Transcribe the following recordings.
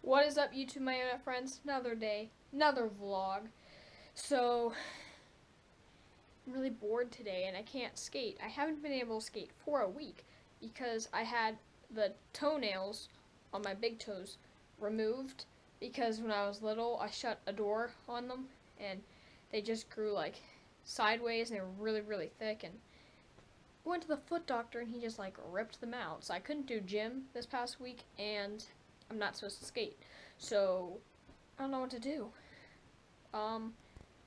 What is up, YouTube, my internet friends? Another day, another vlog. So, I'm really bored today and I can't skate. I haven't been able to skate for a week because I had the toenails on my big toes removed because when I was little I shut a door on them and they just grew like sideways and they were really, really thick, and I went to the foot doctor and he just like ripped them out. So I couldn't do gym this past week and I'm not supposed to skate. So I don't know what to do.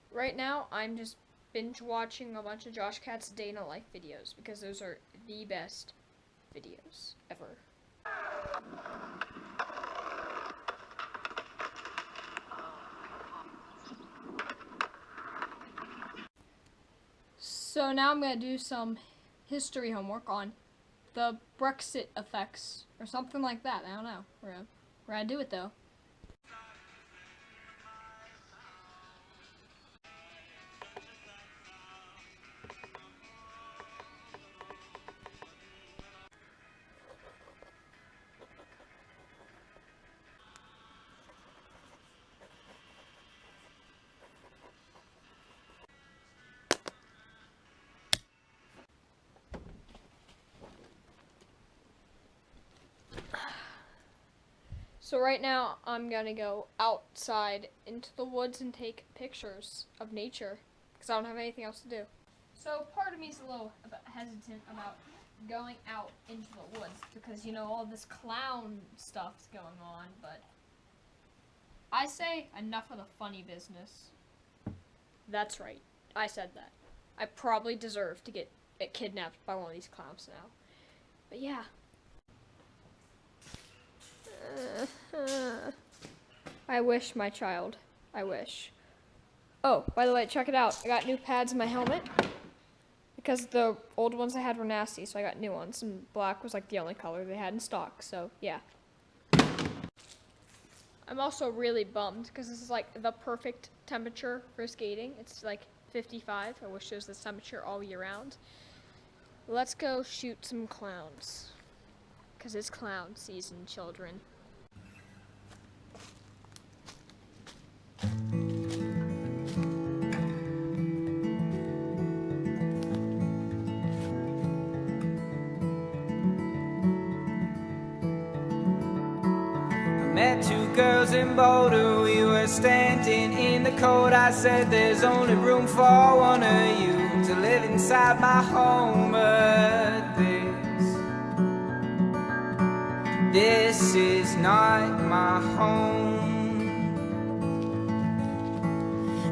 Right now I'm just binge watching a bunch of Josh Catt's day in a life videos because those are the best videos ever. So now I'm going to do some history homework on the Brexit effects or something like that. I don't know. We're going to do it though. So right now, I'm gonna go outside into the woods and take pictures of nature because I don't have anything else to do. So part of me is a little hesitant about going out into the woods because, you know, all this clown stuff's going on, but I say enough of the funny business. That's right, I said that. I probably deserve to get kidnapped by one of these clowns now. But yeah. I wish, my child. I wish. Oh, by the way, check it out. I got new pads in my helmet because the old ones I had were nasty, so I got new ones, and black was like the only color they had in stock, so yeah. I'm also really bummed because this is like the perfect temperature for skating. It's like 55. I wish it was this temperature all year round. Let's go shoot some clowns because it's clown season, children. Met two girls in Boulder, we were standing in the cold. I said there's only room for one of you to live inside my home, but this is not my home.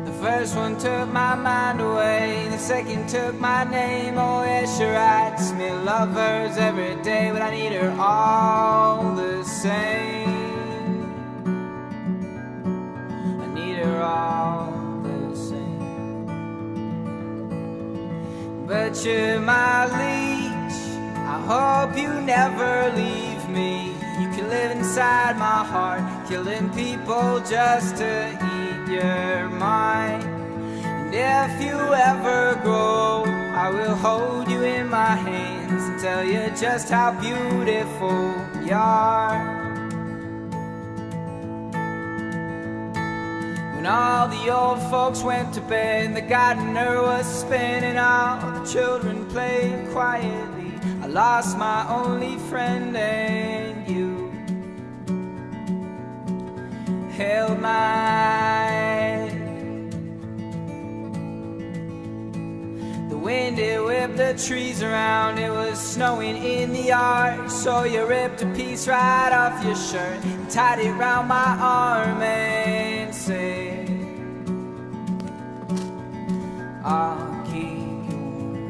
The first one took my mind away, the second took my name. Oh yeah, she writes me lovers every day, but I need her all the same. All the same. But you're my leech, I hope you never leave me. You can live inside my heart, killing people just to eat your mind. And if you ever grow, I will hold you in my hands and tell you just how beautiful you are. When all the old folks went to bed, the gardener was spinning, all the children played quietly. I lost my only friend, and you held mine. The wind, it whipped the trees around, it was snowing in the yard. So you ripped a piece right off your shirt and tied it round my arm and said, I'll keep you warm.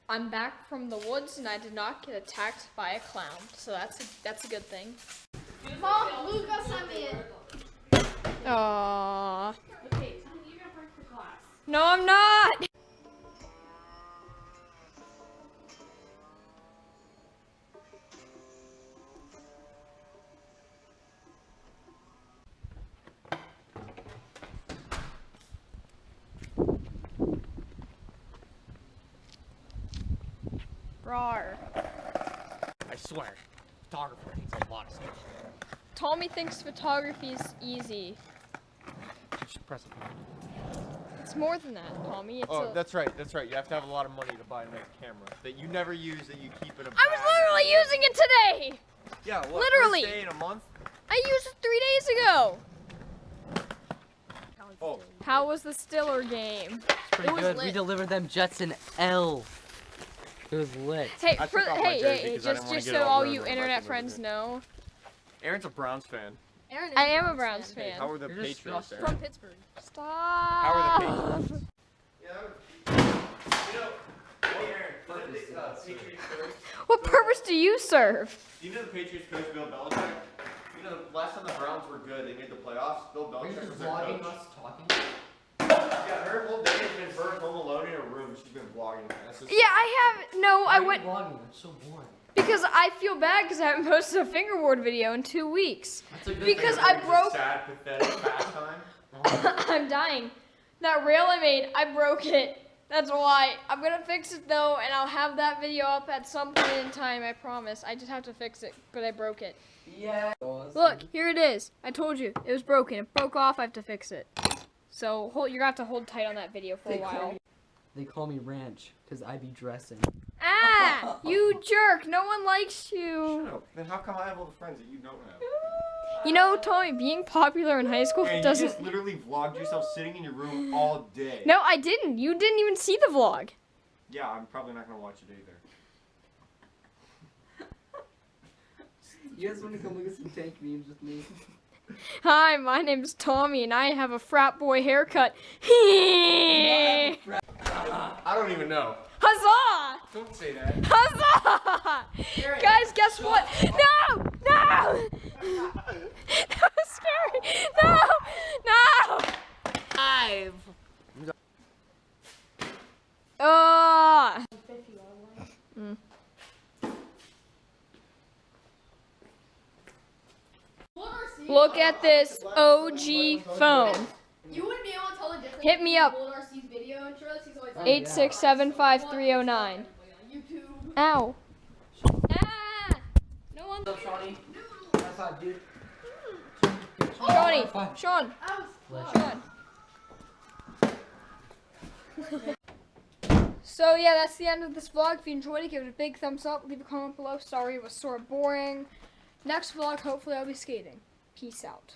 I'm back from the woods and I did not get attacked by a clown, so that's a good thing. Mom, Luca sent me it. Aww. Okay, you're gonna break the glass. No, I'm not! Rawr. I swear, photographer takes a lot of skill. Tommy thinks photography's easy. Just press it. It's more than that, Tommy. It's Oh, that's right. That's right. You have to have a lot of money to buy a nice camera that you never use, that you keep in a bag. I was literally using it today! Yeah, what? literally. First day in a month? I used it 3 days ago! Oh. How was the Stiller game? Pretty was good. We lit. delivered them Jetson L. It was lit. Hey, I took off my jersey 'cause I didn't wanna just get so all all ruined you when I internet come friends over know, Aaron's a Browns fan. I am a Browns fan. How are the You're just Patriots, stressed. Aaron? From Pittsburgh. Stop. How are the Patriots? What purpose do you serve? Do you know the Patriots coach Bill Belichick? You know, last time the Browns were good, they made the playoffs. Bill Belichick was their coach. talking? Yeah, her whole day has been her home alone in her room. She's been vlogging. Yeah, I have. No, I went Vlogging. That's so boring. because I feel bad because I haven't posted a fingerboard video in 2 weeks. That's a good Because thing. I broke. Sad, pathetic pastime. I'm dying. That rail I made, I broke it. That's why. I'm gonna fix it though, and I'll have that video up at some point in time. I promise. I just have to fix it, but I broke it. Yeah. Look, here it is. I told you it was broken. It broke off. I have to fix it. So you're gonna have to hold tight on that video for a while. They call me Ranch because I be dressing. Ah, you jerk! No one likes you. Shut up. Then how come I have all the friends that you don't have? You know, Tommy, being popular in high school And you doesn't. just literally vlogged yourself sitting in your room all day. No, I didn't. You didn't even see the vlog. Yeah, I'm probably not gonna watch it either. You guys want to come look at some tank memes with me? Hi, my name's Tommy, and I have a frat boy haircut. I don't even know. Huzzah! Don't say that. Huzzah! Guys, guess what? No! No! That was scary. No! No! Five. Look at this OG phone. You wouldn't be able to tell the difference. Hit me up. between Artsy's video intros. He's always 8675309. YouTube. Ow. Ah! No one. What's up, Shawnee? High five, dude. Shawnee. Five. Sean. I was Sean. So yeah, that's the end of this vlog. If you enjoyed it, give it a big thumbs up. Leave a comment below. Sorry it was sort of boring. Next vlog, hopefully I'll be skating. Peace out.